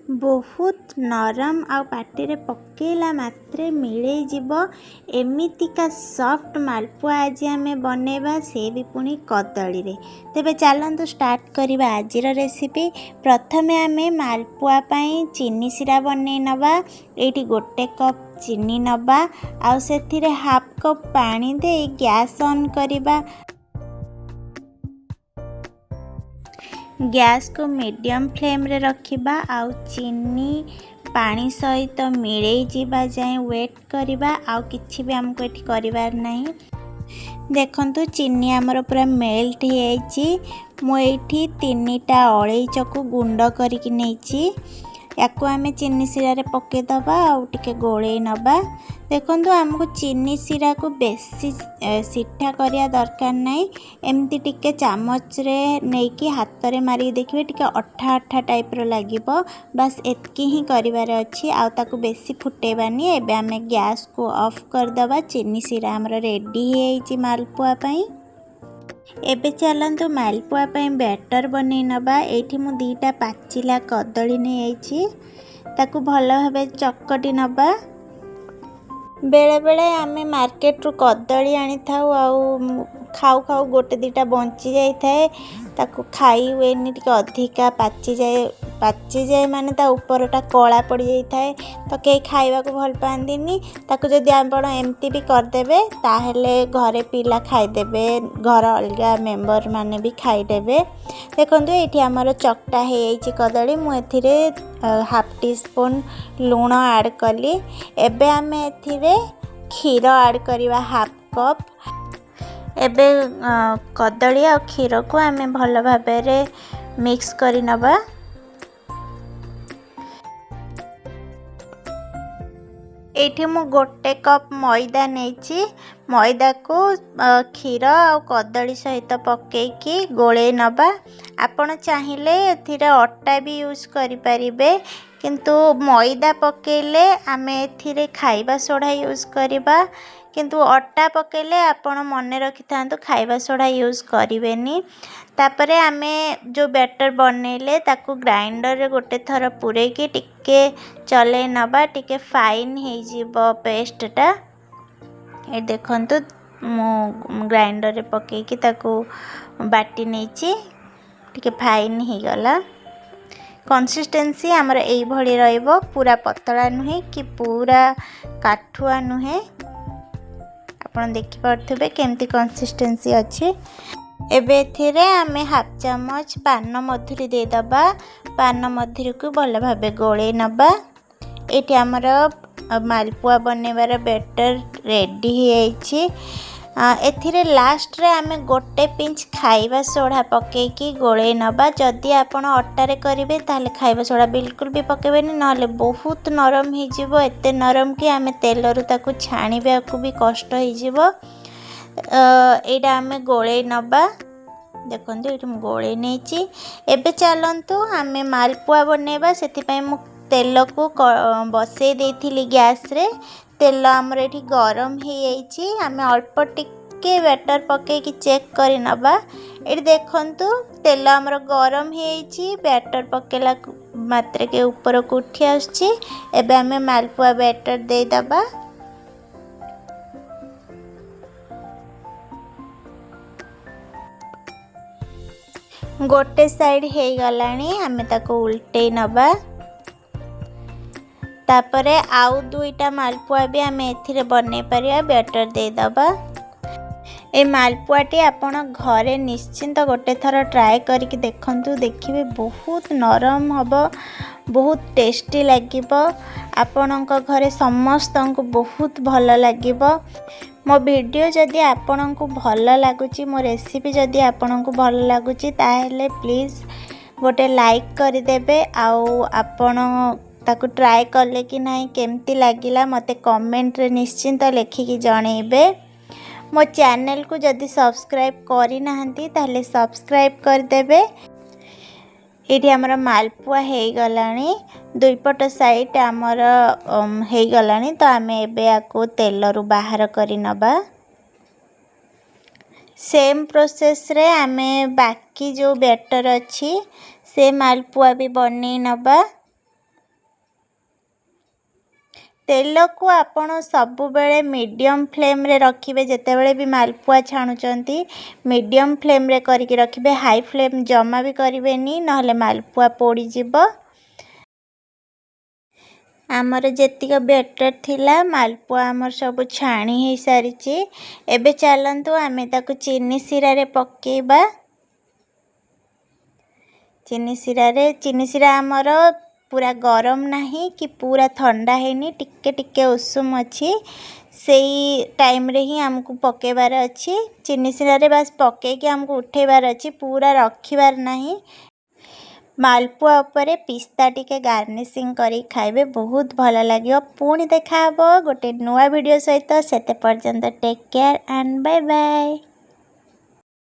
बहुत नरम आ पाटे रे पकेला मात्रे मिले जीव एमितिका सॉफ्ट मालपुआ आज आम बनेबा से भी पुणी कदली रे। तेबे चलतु स्टार्ट करवा आज रेसिपी। प्रथमे आम मालपुआ पाई चीनी सिरा बनै नवा। एठी गोटे कप चीनी नवा आउ सेथिरे हाफ कप पानी दे गैस ऑन करवा। गैस को मीडियम फ्लेम रे रखिबा आउ चीनी पानी सहित मिले जीवा जाए वेट करवा। आउ किछि भी हमको एठी करिवार नहीं। देखंतु चीनी हमर पूरा मेल्ट हो जाइछि। मु एठी 3टा अलैच को गुंड करिक नेछि। याको आमे चीनी सिरा रे पके दबा आउ टिके गोळे नबा। देखंतु हमको चीनी सिरा को बेसी सिठा करिया दरकार नहीं। एमती टिके चामच रे नेकी हाथ रे मारी देखिबे टिके अठा अठा टाइप रो लागिबो। बस एतकी ही करिवार अछि। आउ ताको बेसी फुटेबानी। एबे आमे गैस को ऑफ कर दबा। चीनी सिरा हमर रेडी हो जाइछि मालपुआ पई। एबे चलतु मालपुआ पई बैटर बनै नबा। एठी मु 2टा पाचिला कदली नै आइछि। ताकू भलो भाबे चकटी नबा। बेले बेले आमे मार्केट रू कदली आनी थाउ आउ खाऊ खाऊ गोटे 2टा बंची जाई थाए। ताकू खाई हुएनी टिके अधिका पाची जाए माने ता ऊपरटा कला पड़ी जाई थाए। तो कई खाइबा को भल पांदिनी। ताकू जदि आपण एमती भी कर देबे ताहेले घरे पिला खाई देबे। घर अलगा मेंबर माने भी खाई देबे। देखंतु एठी हमर चकटा हे जाइछि कदली। मु एथिरे हाफ टी स्पून लूण ऐड कली। एबे आमे एथिरे क्षीर ऐड करवा हाफ कप। एबे कदली और क्षीर को आमे भल भाबरे मिक्स करि नबा। एठी मु गोटे कप मैदा नेछि। मैदा को क्षीर और कदली सहित पकेकी गोळे नबा। आपण चाहिए एथिरे अटा भी यूज करि परिबे। किंतु मैदा पकेले आमे एथिरे खाइबा सोडा यूज करबा। किंतु अटा पकेले आपण मने रखि थांतु खाइबा सोडा यूज करिवेनी। तापरे आमे जो बैटर बनेले ताकू ग्राइंडर रे गोटे थर पुरे की टिके चले नबा। टिके फाइन हे जीवो पेस्ट टा। ए देखंतु मु ग्राइंडर रे पके की ताकू बाटी नेछि। टिके फाइन हे गला। कंसिस्टेंसी हमर एई भली रहइबो। पूरा पतला नुहे कि पूरा काठुआ नुहे। आपण देखि परथबे केमती कंसिस्टेंसी अछि। एबे एथिरे आमे हाफ चम्मच पान मधुरी दे दबा। पान मधुरी को भल भाबे गोळे नबा। एठी हमर मालपुआ बनेबार बैटर रेडी हो जाइछि। एथिरे लास्ट रे आमे गोटे पिंच खाइबा सोडा पके की गोळे नबा। जदि आपण अटा रे करिवे ताले खाइबा सोडा बिल्कुल भी पकेबेनी। नले बहुत नरम हे जिवो। एते नरम कि आमे तेल रु ताकू छाणीबा को भी कष्ट हे जिवो। एडा आमे गोळे नबा। देखंतु एठी मु गोळे नेछि। एबे चलंतु आमे मालपुआ बनेबा। सेति पई मु तेल को बसे देथिली गैस रे। तेल हमर एठी गरम हे जाइछि। आमे अल्प टिके बैटर पके की चेक करि नबा। एठी देखंतु तेल हमर गरम हे जाइछि। बैटर पकेला मात्रे के ऊपर को उठी आछि। एबे आमे मालपुआ बैटर दे दबा। गोटे साइड हे गलानी। आमे ताको उल्टे नबा। तापरे आउ 2टा मालपुआ भी आमे एथिरे बने परिया। बैटर दे दबा। ए मालपुआटी आपण घरे निश्चिंत गोटे थर ट्राए करके देखंतु। देखिबे बहुत नरम हबो। बहुत टेस्टी लागिबो। आपणक घरे समस्त को बहुत भल लागिबो। मो वीडियो जदि आपन को भल लागुची, मो रेसिपी जदि आपन को भल लागुची ताहेले प्लीज गोटे लाइक कर देबे। आउ आपन ताकू ट्राए करले कि नहीं केमती लागिला मते कमेंट रे निश्चिंत लिखिकी जणेबे। मो चैनल को जदि सब्सक्राइब करि नाहंती ताहले सब्सक्राइब कर देबे। एठी हमर मालपुआ हे गलानी। दुई पट साइड हमर हे गलानी। तो आमे एबे आको तेल रु बाहर करि नबा। सेम प्रोसेस रे आमे बाकी जो बैटर अछि से मालपुआ भी बनै नबा। ତେଲକୁ ଆପଣ ସବୁବେଳେ ମିଡ଼ିୟମ୍ ଫ୍ଲେମ୍ରେ ରଖିବେ। ଯେତେବେଳେ ବି ମାଲପୁଆ ଛାଣୁଛନ୍ତି ମିଡ଼ିୟମ୍ ଫ୍ଲେମ୍ରେ କରିକି ରଖିବେ। ହାଇ ଫ୍ଲେମ୍ ଜମା ବି କରିବେନି, ନହେଲେ ମାଲପୁଆ ପୋଡ଼ିଯିବ। ଆମର ଯେତିକ ବେଟର ଥିଲା ମାଲପୁଆ ଆମର ସବୁ ଛାଣି ହେଇସାରିଛି। ଏବେ ଚାଲନ୍ତୁ ଆମେ ତାକୁ ଚିନି ଶିରାରେ ପକେଇବା। ଚିନି ଶିରା ଆମର ପୁରା ଗରମ ନାହିଁ କି ପୁରା ଥଣ୍ଡା ହେଇନି, ଟିକେ ଟିକେ ଉଷୁମ ଅଛି। ସେଇ ଟାଇମ୍ରେ ହିଁ ଆମକୁ ପକେଇବାର ଅଛି। ଚିନି ଶିରାରେ ବାସ୍ ପକେଇକି ଆମକୁ ଉଠେଇବାର ଅଛି, ପୁରା ରଖିବାର ନାହିଁ। ମାଲପୁଆ ଉପରେ ପିସ୍ତା ଟିକେ ଗାର୍ନିସିଂ କରିକି ଖାଇବେ, ବହୁତ ଭଲ ଲାଗିବ। ପୁଣି ଦେଖାହେବ ଗୋଟେ ନୂଆ ଭିଡ଼ିଓ ସହିତ। ସେତେ ପର୍ଯ୍ୟନ୍ତ take care and bye bye.